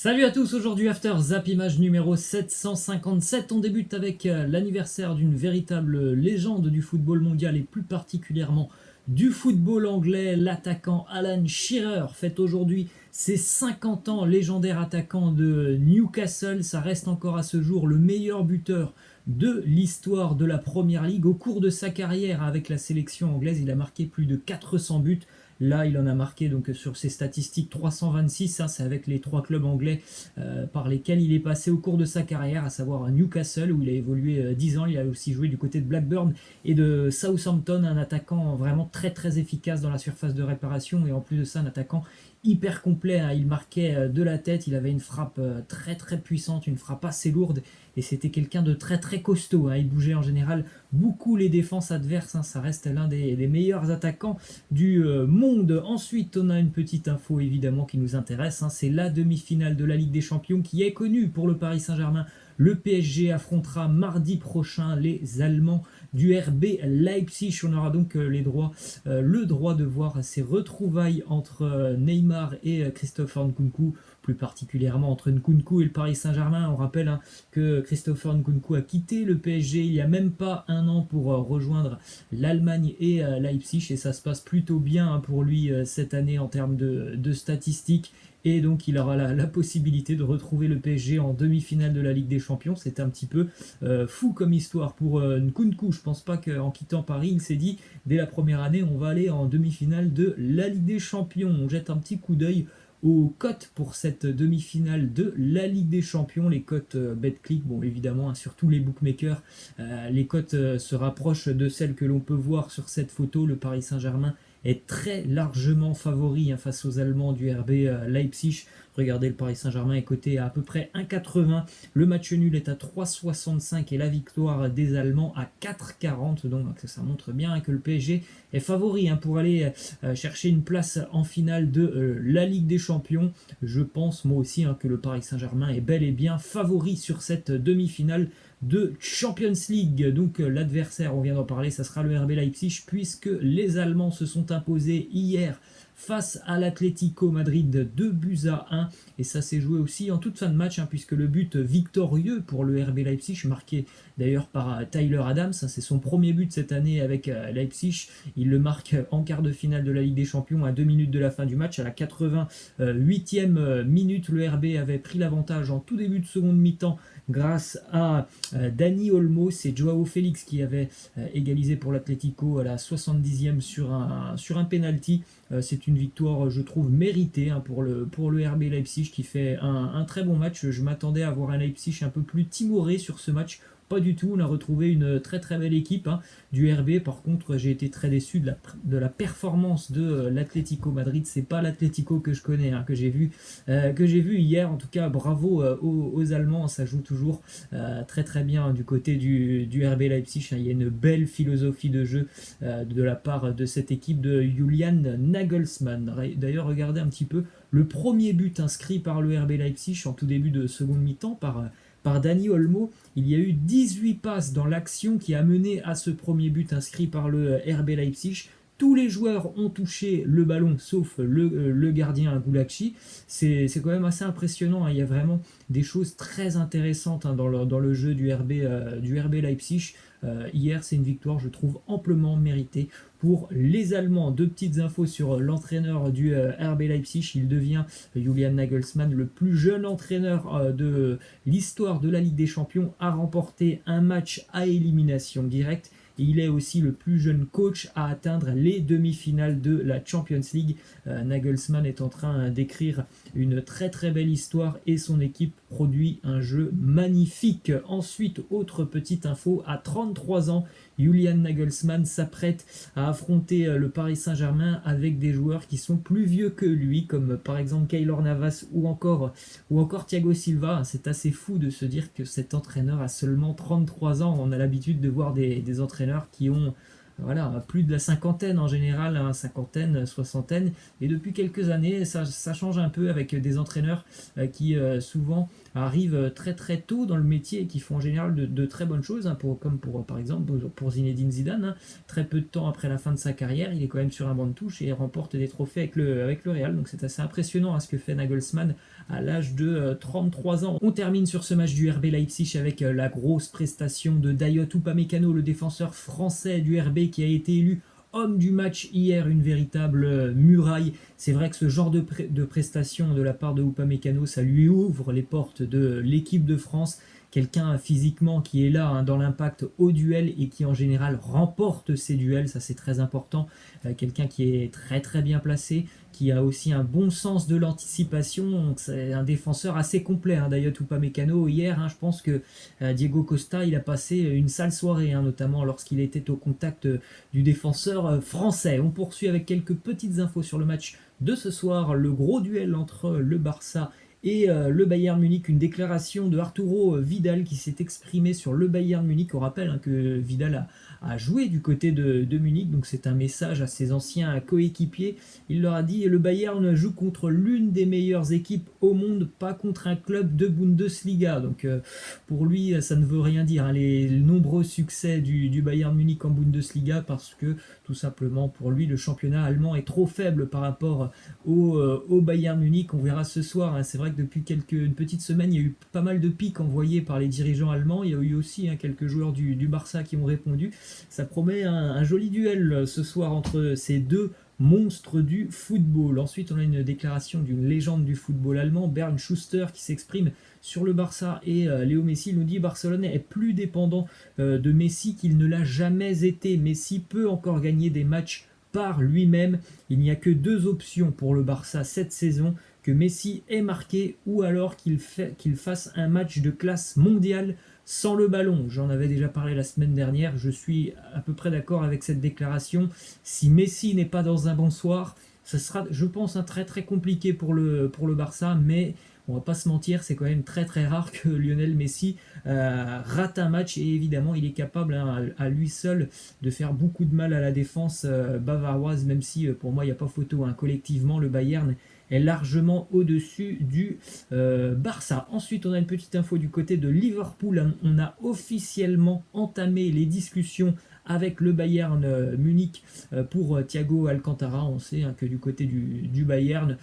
Salut à tous, aujourd'hui After Zap Image numéro 757. On débute avec l'anniversaire d'une véritable légende du football mondial et plus particulièrement du football anglais. L'attaquant Alan Shearer fête aujourd'hui ses 50 ans, légendaire attaquant de Newcastle. Ça reste encore à ce jour le meilleur buteur de l'histoire de la Première Ligue. Au cours de sa carrière avec la sélection anglaise, il a marqué plus de 400 buts. Là, il en a marqué donc sur ses statistiques 326, c'est avec les trois clubs anglais par lesquels il est passé au cours de sa carrière, à savoir Newcastle où il a évolué 10 ans. Il a aussi joué du côté de Blackburn et de Southampton, un attaquant vraiment très très efficace dans la surface de réparation et en plus de ça un attaquant hyper complet. Il marquait de la tête, il avait une frappe très très puissante, une frappe assez lourde et c'était quelqu'un de très très costaud. Il bougeait en général beaucoup les défenses adverses, ça reste l'un des meilleurs attaquants du monde. Ensuite, on a une petite info évidemment qui nous intéresse, c'est la demi-finale de la Ligue des Champions qui est connue pour le Paris Saint-Germain. Le PSG affrontera mardi prochain les Allemands du RB Leipzig. On aura donc le droit de voir ces retrouvailles entre Neymar et Christopher Nkunku, plus particulièrement entre Nkunku et le Paris Saint-Germain. On rappelle que Christopher Nkunku a quitté le PSG il n'y a même pas un an pour rejoindre l'Allemagne et Leipzig, et ça se passe plutôt bien pour lui cette année en termes de statistiques. Et donc il aura la possibilité de retrouver le PSG en demi-finale de la Ligue des Champions. C'est un petit peu fou comme histoire pour Nkunku. Je pense pas qu'en quittant Paris, il s'est dit dès la première année on va aller en demi-finale de la Ligue des Champions. On jette un petit coup d'œil aux cotes pour cette demi-finale de la Ligue des Champions. Les cotes BetClick, bon évidemment, surtout les bookmakers, les cotes se rapprochent de celles que l'on peut voir sur cette photo. Le Paris Saint-Germain est très largement favori face aux Allemands du RB Leipzig. Regardez, le Paris Saint-Germain est coté à peu près 1,80. Le match nul est à 3,65 et la victoire des Allemands à 4,40. Donc ça montre bien que le PSG est favori pour aller chercher une place en finale de la Ligue des Champions. Je pense moi aussi que le Paris Saint-Germain est bel et bien favori sur cette demi-finale de Champions League. Donc l'adversaire, on vient d'en parler, ça sera le RB Leipzig, puisque les Allemands se sont imposés hier face à l'Atlético Madrid 2-1, et ça s'est joué aussi en toute fin de match, puisque le but victorieux pour le RB Leipzig, marqué d'ailleurs par Tyler Adams, c'est son premier but cette année avec Leipzig, il le marque en quart de finale de la Ligue des Champions à 2 minutes de la fin du match. À la 88e minute, le RB avait pris l'avantage en tout début de seconde mi-temps grâce à Dani Olmo. C'est Joao Félix qui avait égalisé pour l'Atlético à la 70e sur un penalty. C'est une victoire, je trouve, méritée pour le RB Leipzig qui fait un très bon match. Je m'attendais à voir un Leipzig un peu plus timoré sur ce match. Pas du tout, on a retrouvé une très très belle équipe du RB. Par contre, j'ai été très déçu de la performance de l'Atlético Madrid. C'est pas l'Atlético que je connais, que j'ai vu hier. En tout cas, bravo aux Allemands, ça joue toujours très très bien du côté du RB Leipzig. Il y a une belle philosophie de jeu de la part de cette équipe de Julian Nagelsmann. D'ailleurs, regardez un petit peu le premier but inscrit par le RB Leipzig en tout début de seconde mi-temps par Dani Olmo. Il y a eu 18 passes dans l'action qui a mené à ce premier but inscrit par le RB Leipzig. Tous les joueurs ont touché le ballon, sauf le gardien Gulacsi. C'est quand même assez impressionnant. Il y a vraiment des choses très intéressantes dans le jeu du RB Leipzig. Hier, c'est une victoire, je trouve, amplement méritée pour les Allemands. Deux petites infos sur l'entraîneur du RB Leipzig. Il devient, Julian Nagelsmann, le plus jeune entraîneur de l'histoire de la Ligue des Champions à remporter un match à élimination directe. Et il est aussi le plus jeune coach à atteindre les demi-finales de la Champions League. Nagelsmann est en train d'écrire une très très belle histoire et son équipe produit un jeu magnifique. Ensuite, autre petite info, à 33 ans, Julian Nagelsmann s'apprête à affronter le Paris Saint-Germain avec des joueurs qui sont plus vieux que lui, comme par exemple Keylor Navas ou encore Thiago Silva. C'est assez fou de se dire que cet entraîneur a seulement 33 ans. On a l'habitude de voir des entraîneurs qui ont plus de la cinquantaine en général, cinquantaine, soixantaine, et depuis quelques années ça change un peu avec des entraîneurs qui souvent arrivent très très tôt dans le métier et qui font en général de très bonnes choses, comme par exemple pour Zinedine Zidane, très peu de temps après la fin de sa carrière, il est quand même sur un banc de touche et remporte des trophées avec le Real, donc c'est assez impressionnant ce que fait Nagelsmann à l'âge de 33 ans. On termine sur ce match du RB Leipzig avec la grosse prestation de Dayot Upamecano, le défenseur français du RB qui a été élu homme du match hier, une véritable muraille. C'est vrai que ce genre de prestation de la part de Upamecano, ça lui ouvre les portes de l'équipe de France. Quelqu'un physiquement qui est là dans l'impact au duel et qui en général remporte ses duels, ça c'est très important. Quelqu'un qui est très très bien placé, qui a aussi un bon sens de l'anticipation. C'est un défenseur assez complet, Dayot Upamecano. Hier, je pense que Diego Costa, il a passé une sale soirée, notamment lorsqu'il était au contact du défenseur français. On poursuit avec quelques petites infos sur le match de ce soir, le gros duel entre le Barça et le Bayern Munich, une déclaration de Arturo Vidal qui s'est exprimé sur le Bayern Munich. On rappelle que Vidal a joué du côté de Munich, donc c'est un message à ses anciens coéquipiers. Il leur a dit: le Bayern joue contre l'une des meilleures équipes au monde, pas contre un club de Bundesliga. Donc pour lui, ça ne veut rien dire, les nombreux succès du Bayern Munich en Bundesliga, parce que tout simplement pour lui, le championnat allemand est trop faible par rapport au Bayern Munich. On verra ce soir, c'est vrai que depuis une petite semaine, il y a eu pas mal de pics envoyés par les dirigeants allemands. Il y a eu aussi quelques joueurs du Barça qui ont répondu. Ça promet un joli duel ce soir entre ces deux monstres du football. Ensuite, on a une déclaration d'une légende du football allemand, Bernd Schuster, qui s'exprime sur le Barça et Léo Messi. Il nous dit: Barcelone est plus dépendant de Messi qu'il ne l'a jamais été. Messi peut encore gagner des matchs par lui-même. Il n'y a que deux options pour le Barça cette saison: que Messi ait marqué, ou alors qu'il fasse un match de classe mondiale sans le ballon. J'en avais déjà parlé la semaine dernière, je suis à peu près d'accord avec cette déclaration. Si Messi n'est pas dans un bon soir, ce sera, je pense, très très compliqué pour le Barça, mais on va pas se mentir, c'est quand même très très rare que Lionel Messi rate un match, et évidemment il est capable à lui seul de faire beaucoup de mal à la défense bavaroise, même si pour moi il n'y a pas photo. Collectivement, le Bayern est largement au-dessus du Barça. Ensuite, on a une petite info du côté de Liverpool. On a officiellement entamé les discussions avec le Bayern Munich pour Thiago Alcantara. On sait que du côté du Bayern,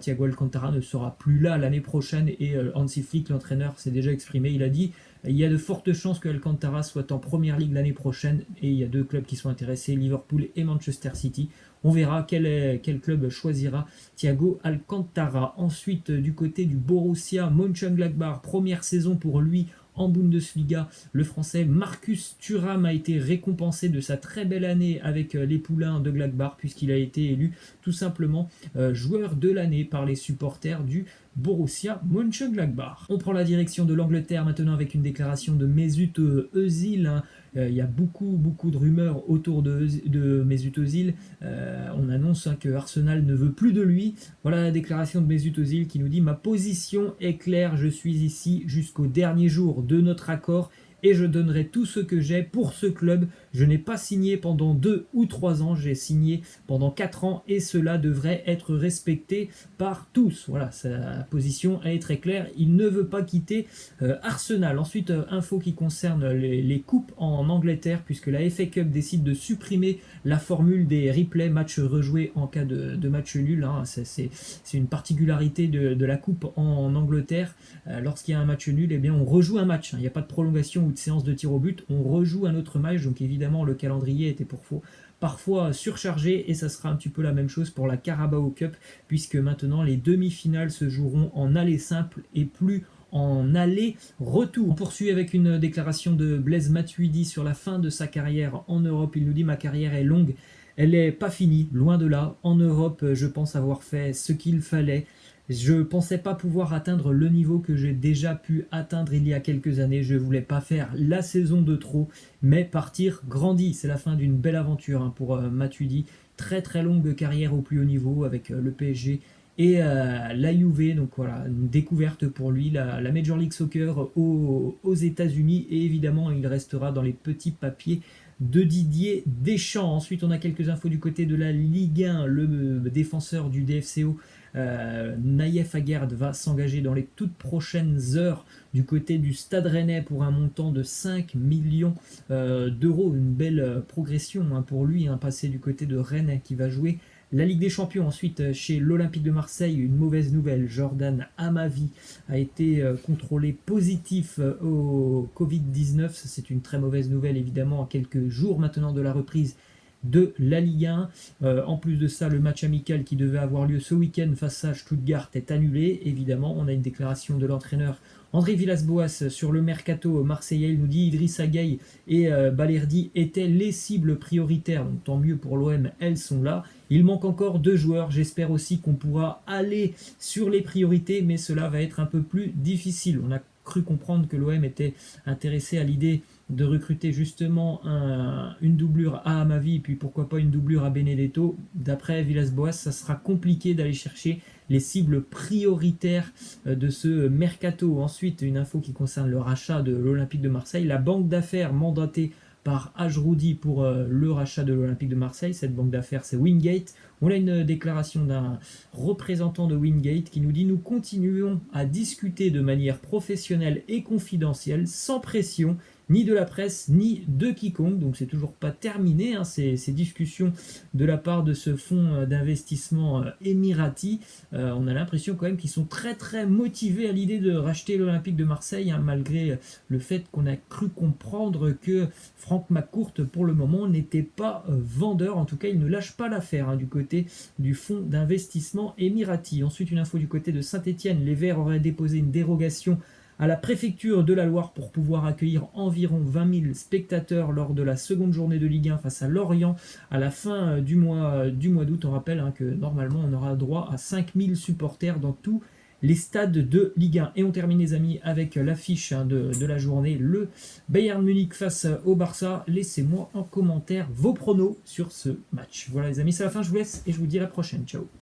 Thiago Alcantara ne sera plus là l'année prochaine, et Hansi Flick, l'entraîneur, s'est déjà exprimé. Il a dit: il y a de fortes chances que Alcantara soit en première ligue l'année prochaine, et il y a deux clubs qui sont intéressés, Liverpool et Manchester City. On verra quel club choisira Thiago Alcantara. Ensuite, du côté du Borussia Mönchengladbach, première saison pour lui en Bundesliga. Le français Marcus Thuram a été récompensé de sa très belle année avec les Poulains de Gladbach, puisqu'il a été élu tout simplement joueur de l'année par les supporters du Borussia Mönchengladbach. On prend la direction de l'Angleterre maintenant avec une déclaration de Mesut Özil. Il y a beaucoup de rumeurs autour de Mesut Özil. On annonce que Arsenal ne veut plus de lui. Voilà la déclaration de Mesut Özil qui nous dit: ma position est claire, je suis ici jusqu'au dernier jour de notre accord et je donnerai tout ce que j'ai pour ce club. Je n'ai pas signé pendant 2 ou 3 ans, j'ai signé pendant 4 ans et cela devrait être respecté par tous. Voilà, sa position est très claire, il ne veut pas quitter Arsenal. Ensuite, info qui concerne les coupes en Angleterre, puisque la FA Cup décide de supprimer la formule des replays match rejoués en cas de match nul. C'est une particularité de la coupe en Angleterre. Lorsqu'il y a un match nul, on rejoue un match. Il n'y a pas de prolongation ou de séance de tir au but, on rejoue un autre match. Donc évidemment, le calendrier était parfois surchargé, et ça sera un petit peu la même chose pour la Carabao Cup, puisque maintenant les demi-finales se joueront en aller simple et plus en aller-retour. On poursuit avec une déclaration de Blaise Matuidi sur la fin de sa carrière en Europe. Il nous dit: ma carrière est longue, elle n'est pas finie, loin de là. En Europe, je pense avoir fait ce qu'il fallait. Je ne pensais pas pouvoir atteindre le niveau que j'ai déjà pu atteindre il y a quelques années. Je ne voulais pas faire la saison de trop, mais partir grandi. C'est la fin d'une belle aventure pour Matuidi. Très très longue carrière au plus haut niveau avec le PSG et la Juve. Donc voilà, une découverte pour lui, la Major League Soccer aux États-Unis, et évidemment il restera dans les petits papiers de Didier Deschamps. Ensuite, on a quelques infos du côté de la Ligue 1. Le défenseur du DFCO, Naïef Aguerd, va s'engager dans les toutes prochaines heures du côté du Stade Rennais pour un montant de 5 millions d'euros. Une belle progression pour lui, passé du côté de Rennes qui va jouer La Ligue des Champions, ensuite, chez l'Olympique de Marseille, une mauvaise nouvelle. Jordan Amavi a été contrôlé positif au Covid-19. C'est une très mauvaise nouvelle, évidemment, à quelques jours maintenant de la reprise de la Ligue 1. En plus de ça, le match amical qui devait avoir lieu ce week-end face à Stuttgart est annulé. Évidemment, on a une déclaration de l'entraîneur André Villas-Boas sur le mercato marseillais. Il nous dit Idrissa Gueye et Balerdi étaient les cibles prioritaires. Donc tant mieux pour l'OM, elles sont là. Il manque encore 2 joueurs. J'espère aussi qu'on pourra aller sur les priorités, mais cela va être un peu plus difficile. On a cru comprendre que l'OM était intéressé à l'idée de recruter justement une doublure à Amavi et puis pourquoi pas une doublure à Benedetto. D'après Villas-Boas, ça sera compliqué d'aller chercher les cibles prioritaires de ce mercato. Ensuite, une info qui concerne le rachat de l'Olympique de Marseille. La banque d'affaires mandatée par Ajroudi pour le rachat de l'Olympique de Marseille. Cette banque d'affaires, c'est Wingate. On a une déclaration d'un représentant de Wingate qui nous dit « Nous continuons à discuter de manière professionnelle et confidentielle, sans pression, ni de la presse, ni de quiconque. » Donc c'est toujours pas terminé, hein, ces discussions de la part de ce fonds d'investissement émirati. On a l'impression quand même qu'ils sont très très motivés à l'idée de racheter l'Olympique de Marseille, hein, malgré le fait qu'on a cru comprendre que Franck McCourt, pour le moment, n'était pas vendeur. En tout cas, il ne lâche pas l'affaire, hein, du côté du fonds d'investissement émirati. Ensuite, une info du côté de Saint-Étienne. Les Verts auraient déposé une dérogation à la préfecture de la Loire pour pouvoir accueillir environ 20 000 spectateurs lors de la seconde journée de Ligue 1 face à Lorient à la fin du mois d'août. On rappelle, hein, que normalement on aura droit à 5 000 supporters dans tous les stades de Ligue 1. Et on termine les amis avec l'affiche, hein, de la journée, le Bayern Munich face au Barça. Laissez-moi en commentaire vos pronos sur ce match. Voilà les amis, c'est la fin, je vous laisse et je vous dis à la prochaine. Ciao.